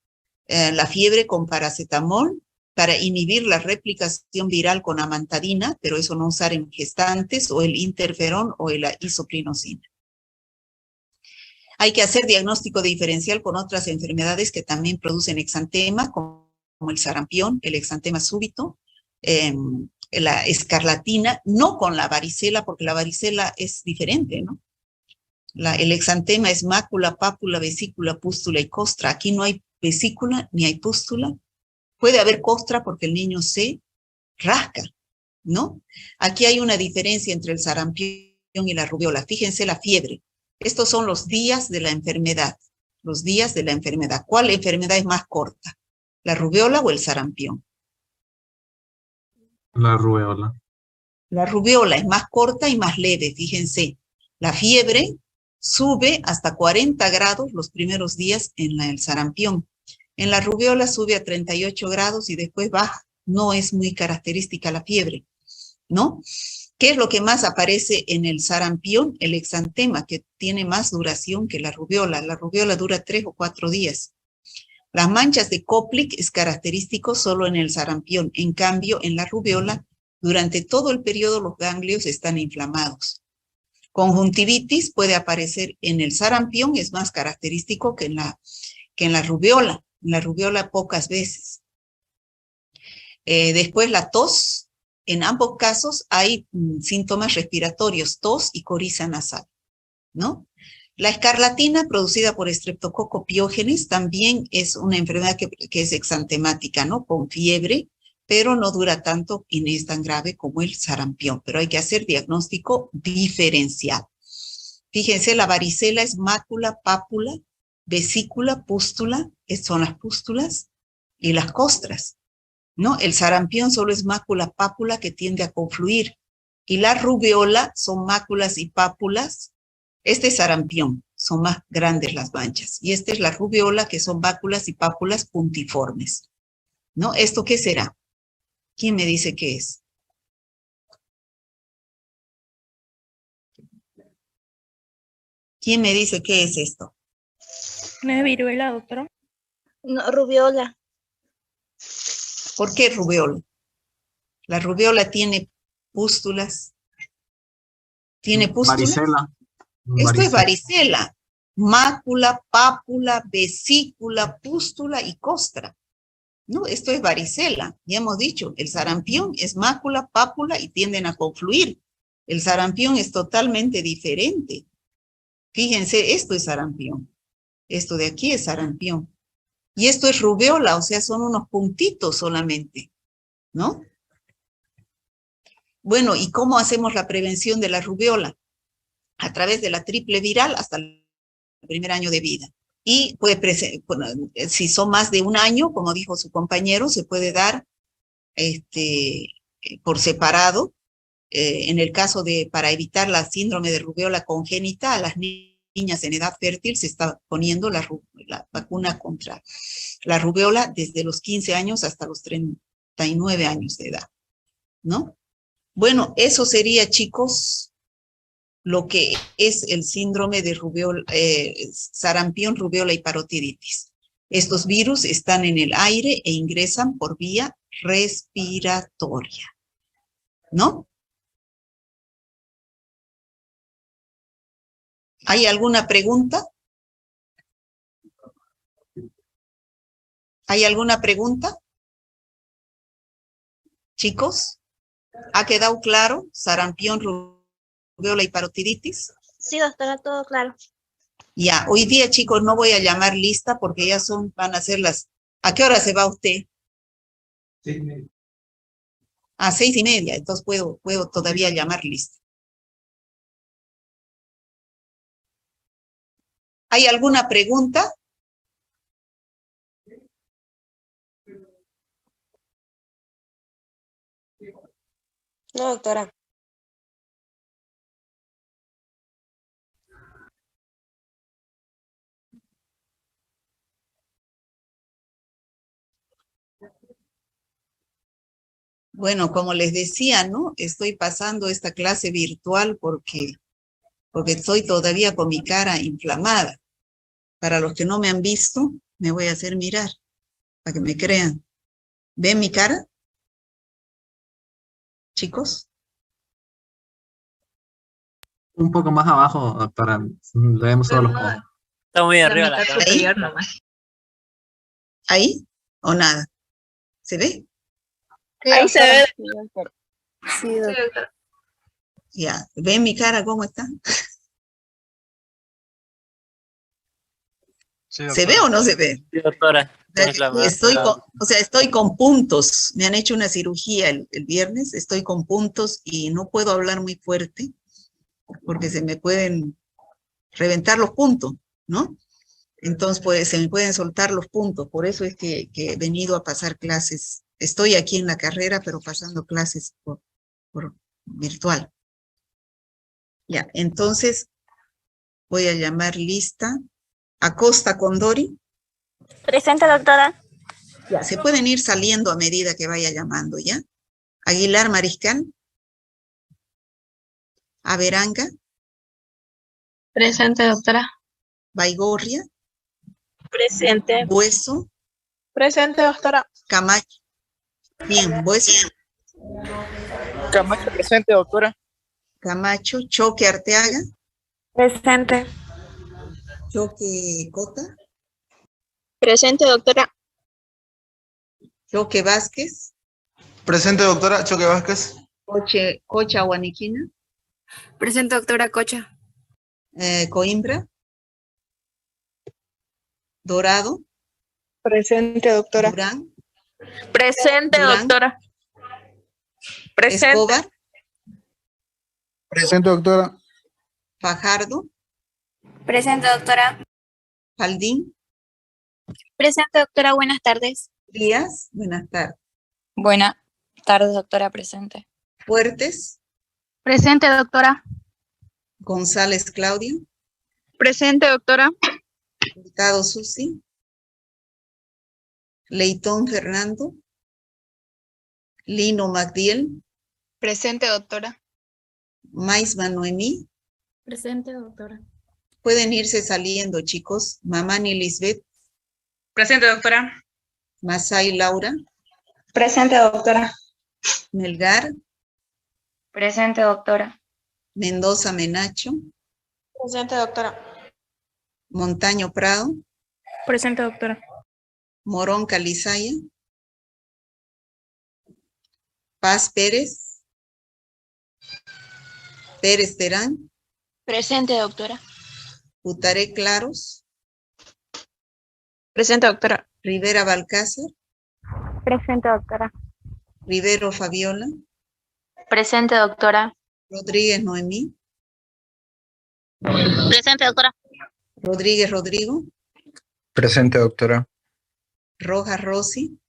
la fiebre con paracetamol, para inhibir la replicación viral con amantadina, pero eso no usar en gestantes, o el interferón o la isoprinosina. Hay que hacer diagnóstico diferencial con otras enfermedades que también producen exantema, como el sarampión, el exantema súbito, la escarlatina, no con la varicela, porque la varicela es diferente, ¿no? El exantema es mácula, pápula, vesícula, pústula y costra. Aquí no hay vesícula ni hay pústula. Puede haber costra porque el niño se rasca, ¿no? Aquí hay una diferencia entre el sarampión y la rubiola. Fíjense la fiebre. Estos son los días de la enfermedad. Los días de la enfermedad. ¿Cuál enfermedad es más corta? ¿La rubiola o el sarampión? La rubéola. La rubiola es más corta y más leve, fíjense. La fiebre sube hasta 40 grados los primeros días en el sarampión. En la rubiola sube a 38 grados y después baja. No es muy característica la fiebre, ¿no? ¿Qué es lo que más aparece en el sarampión? El exantema, que tiene más duración que la rubiola. La rubiola dura 3 o 4 días. Las manchas de Koplik es característico solo en el sarampión. En cambio, en la rubiola, durante todo el periodo los ganglios están inflamados. Conjuntivitis puede aparecer en el sarampión, es más característico que en la rubiola. En la rubiola pocas veces. Después la tos. En ambos casos hay síntomas respiratorios, tos y coriza nasal, ¿no? La escarlatina producida por Streptococcus pyogenes también es una enfermedad que es exantemática, ¿no? Con fiebre, pero no dura tanto y no es tan grave como el sarampión, pero hay que hacer diagnóstico diferencial. Fíjense, la varicela es mácula, pápula, vesícula, pústula, son las pústulas, y las costras, ¿no? El sarampión solo es mácula, pápula que tiende a confluir, y la rubiola son máculas y pápulas. Este es sarampión, son más grandes las manchas, y esta es la rubiola, que son máculas y pápulas puntiformes, ¿no? ¿Esto qué será? ¿Quién me dice qué es? ¿Quién me dice qué es esto? ¿No es viruela, doctora? No, rubiola. ¿Por qué rubiola? La rubiola tiene pústulas. ¿Tiene pústulas? Varicela. Esto es varicela. Mácula, pápula, vesícula, pústula y costra. No, esto es varicela. Ya hemos dicho, el sarampión es mácula, pápula y tienden a confluir. El sarampión es totalmente diferente. Fíjense, esto es sarampión. Esto de aquí es sarampión. Y esto es rubiola, o sea, son unos puntitos solamente, ¿no? Bueno, ¿y cómo hacemos la prevención de la rubiola? A través de la triple viral hasta el primer año de vida. Y si son más de un año, como dijo su compañero, se puede dar por separado. En el caso para evitar la síndrome de rubiola congénita, a las niñas en edad fértil se está poniendo la vacuna contra la rubiola desde los 15 años hasta los 39 años de edad, ¿no? Bueno, eso sería, chicos, lo que es el síndrome de rubiola, sarampión, rubiola y parotiditis. Estos virus están en el aire e ingresan por vía respiratoria, ¿no? ¿Hay alguna pregunta? ¿Hay alguna pregunta? Chicos, ¿ha quedado claro? Sarampión, rubiola y parotiditis. Sí, doctora, todo claro. Ya, hoy día, chicos, no voy a llamar lista porque ya van a ser las... ¿A qué hora se va usted? 6:30. A 6:30, entonces puedo todavía llamar lista. ¿Hay alguna pregunta? No, doctora. Bueno, como les decía, ¿no? Estoy pasando esta clase virtual porque estoy todavía con mi cara inflamada. Para los que no me han visto, me voy a hacer mirar, para que me crean. ¿Ven mi cara, chicos? Un poco más abajo, doctora. Le vemos solo los codos. Está muy arriba la mitad cámara. superior nomás. ¿Ahí o nada? ¿Se ve? Ahí se ve. Sí, Sí, doctora. doctora. Ya. ¿Ven mi cara cómo está? Sí, ¿Se ve o no se ve? Sí, doctora. Está inflamada. Estoy con puntos. Me han hecho una cirugía el viernes, estoy con puntos y no puedo hablar muy fuerte porque se me pueden reventar los puntos, ¿no? Entonces, pues, se me pueden soltar los puntos. Por eso es que he venido a pasar clases. Estoy aquí en la carrera, pero pasando clases por virtual. Ya, entonces voy a llamar lista. Acosta Condori. Presente, doctora. Ya, se pueden ir saliendo a medida que vaya llamando, ¿ya? Aguilar Mariscal. Averanga. Presente, doctora. Baigorria. Presente. Bueso. Presente, doctora. Camacho. Bien, Bueso. Camacho presente, doctora. Camacho. Choque Arteaga. Presente. Choque Cota. Presente, doctora. Choque Vázquez. Presente, doctora. Choque Vázquez. Cocha Guaniquina. Presente, doctora Cocha. Coimbra. Dorado. Presente, doctora. Durán. Presente, Durán. doctora. Presente. Escobar. Presente, doctora. Fajardo. Presente, doctora. Faldín. Presente, doctora. Buenas tardes. Díaz. Buenas tardes. Buenas tardes, doctora. Presente. Fuertes. Presente, doctora. González Claudia. Presente, doctora. Hurtado Susi. Leitón Fernando. Lino Magdiel. Presente, doctora. Maisman Noemí. Presente, doctora. Pueden irse saliendo, chicos. Mamani Lisbeth. Presente, doctora. Masai Laura. Presente, doctora. Melgar. Presente, doctora. Mendoza Menacho. Presente, doctora. Montaño Prado. Presente, doctora. Morón Calizaya. Paz Pérez. Pérez Terán. Presente, doctora. Putaré Claros. Presente, doctora. Rivera Balcázar. Presente, doctora. Rivero Fabiola. Presente, doctora. Rodríguez Noemí. Presente, doctora. Rodríguez Rodrigo. Presente, doctora. Rojas Rosy.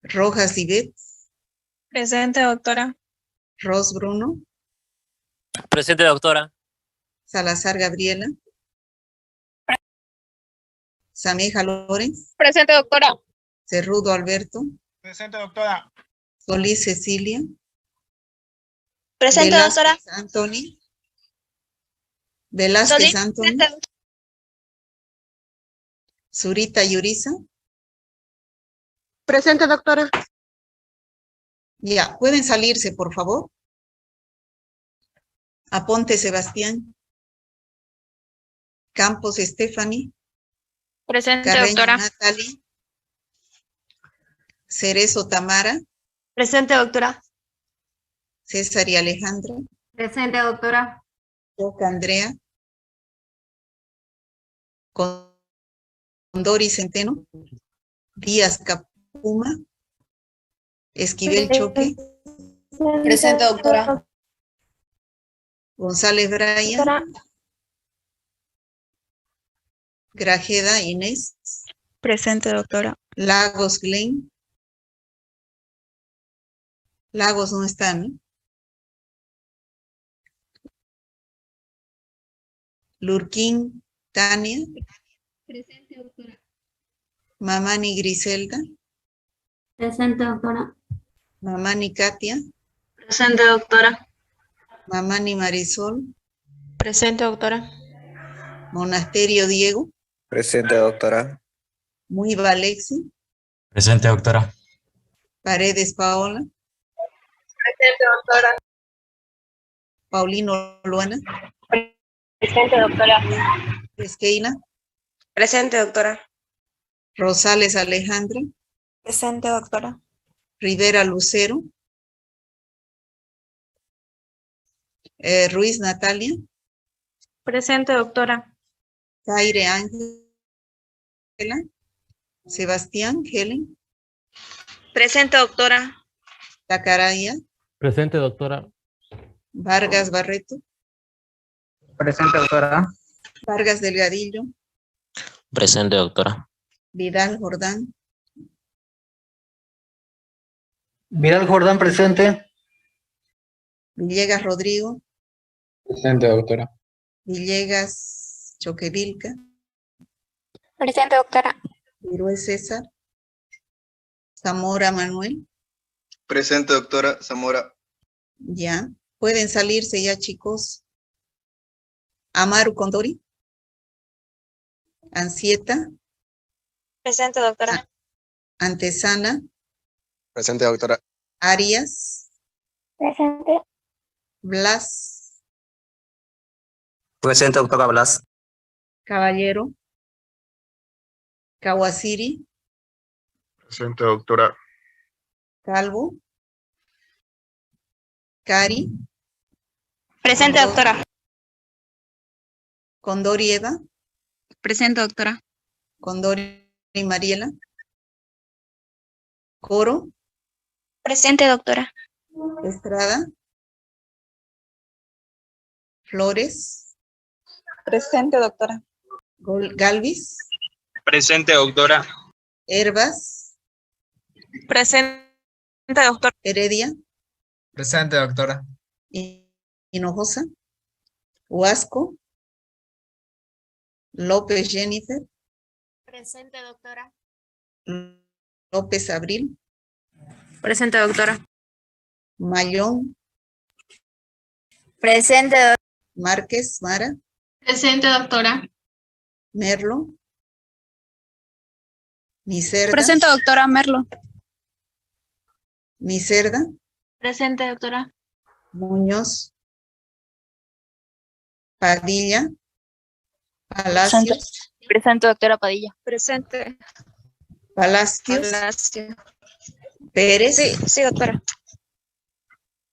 Rojas Ivette. Presente, doctora. Ros Bruno. Presente, doctora. Salazar Gabriela. Sameja Lorenz. Presente, doctora. Cerrudo Alberto. Presente, doctora. Solís Cecilia. Presente, doctora. Velázquez Anthony. Velázquez Anthony. Zurita Yurisa. Presente, doctora. Ya, ¿pueden salirse, por favor? Aponte Sebastián. Campos Stephanie. Presente, Carreño doctora. Natalie. Cerezo Tamara. Presente, doctora. César y Alejandra. Presente, doctora. Roca Andrea. Condori Centeno. Díaz Capuma. Esquivel Choque. Presente, doctora. González Braya. Grajeda Inés. Presente, doctora. Lagos Glen. Lagos no están, ¿no? Lurquín, Tania. Presente, doctora. Mamani Griselda. Presente, doctora. Mamani Katia. Presente, doctora. Mamani Marisol. Presente, doctora. Monasterio Diego. Presente, doctora. Muiva Alexi. Presente, doctora. Paredes Paola. Presente, doctora. Paulino Luana. Presente, doctora. Esqueina. Presente, doctora. Rosales Alejandra. Presente, doctora. Rivera Lucero. Ruiz Natalia. Presente, doctora. Zaire Ángela. Sebastián Helen. Presente, doctora. Tacaraya. Presente, doctora. Vargas Barreto. Presente, doctora. Vargas Delgadillo. Presente, doctora. Vidal Jordán. Vidal Jordán, presente. Villegas Rodrigo. Presente, doctora. Villegas Choquevilca. Presente, doctora. Virué César. Zamora Manuel. Presente, doctora. Zamora. Ya. Pueden salirse ya, chicos. Amaru Condori. Ansieta. Presente, doctora. Antesana. Presente, doctora. Arias. Presente. Blas. Presente, doctora Blas. Caballero. Kawasiri. Presente, doctora. Calvo. Cari. Presente, doctora. Condori Eva. Presente, doctora. Condori Mariela. Coro. Presente, doctora. Estrada. Flores. Presente, doctora. Galvis. Presente, doctora. Herbas. Presente, doctora. Heredia. Presente, doctora. Hinojosa. Huasco. López Jennifer. Presente, doctora. López Abril. Presente, doctora. Mayón. Presente, Márquez Mara. Presente, doctora. Merlo. Nicerda. Presente, doctora. Merlo. Nicerda. Presente, doctora. Muñoz. Padilla. Palacios. Presente, doctora Padilla. Presente. Palacios. Palacio. Pérez. Sí, doctora.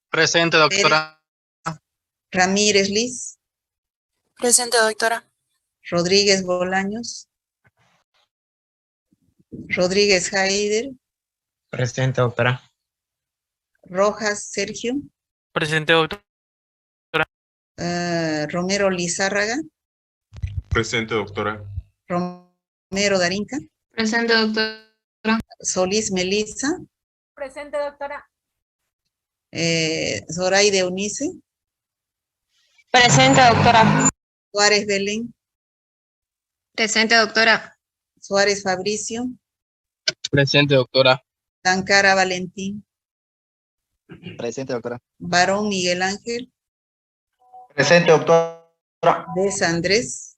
Presente, doctora. Ramírez Liz. Presente, doctora. Rodríguez Bolaños. Rodríguez Haider. Presente, doctora. Rojas Sergio. Presente, doctora. Romero Lizárraga. Presente, doctora. Romero Darinka. Presente, doctora. Solís Melissa. Presente, doctora. Zoraide Eunice. Presente, doctora. Suárez Belén. Presente, doctora. Suárez Fabricio. Presente, doctora. Tancara Valentín. Presente, doctora. Barón Miguel Ángel. Presente, doctora. Besa Andrés.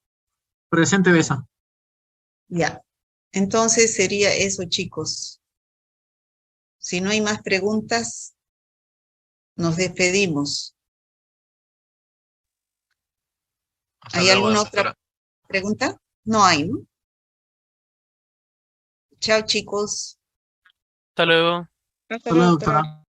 Presente, Besa. Ya. Entonces sería eso, chicos. Si no hay más preguntas, nos despedimos. Hasta ¿Hay luego, alguna doctora. otra pregunta? No hay, ¿no? Chao, chicos. Hasta luego. Hasta luego, doctora.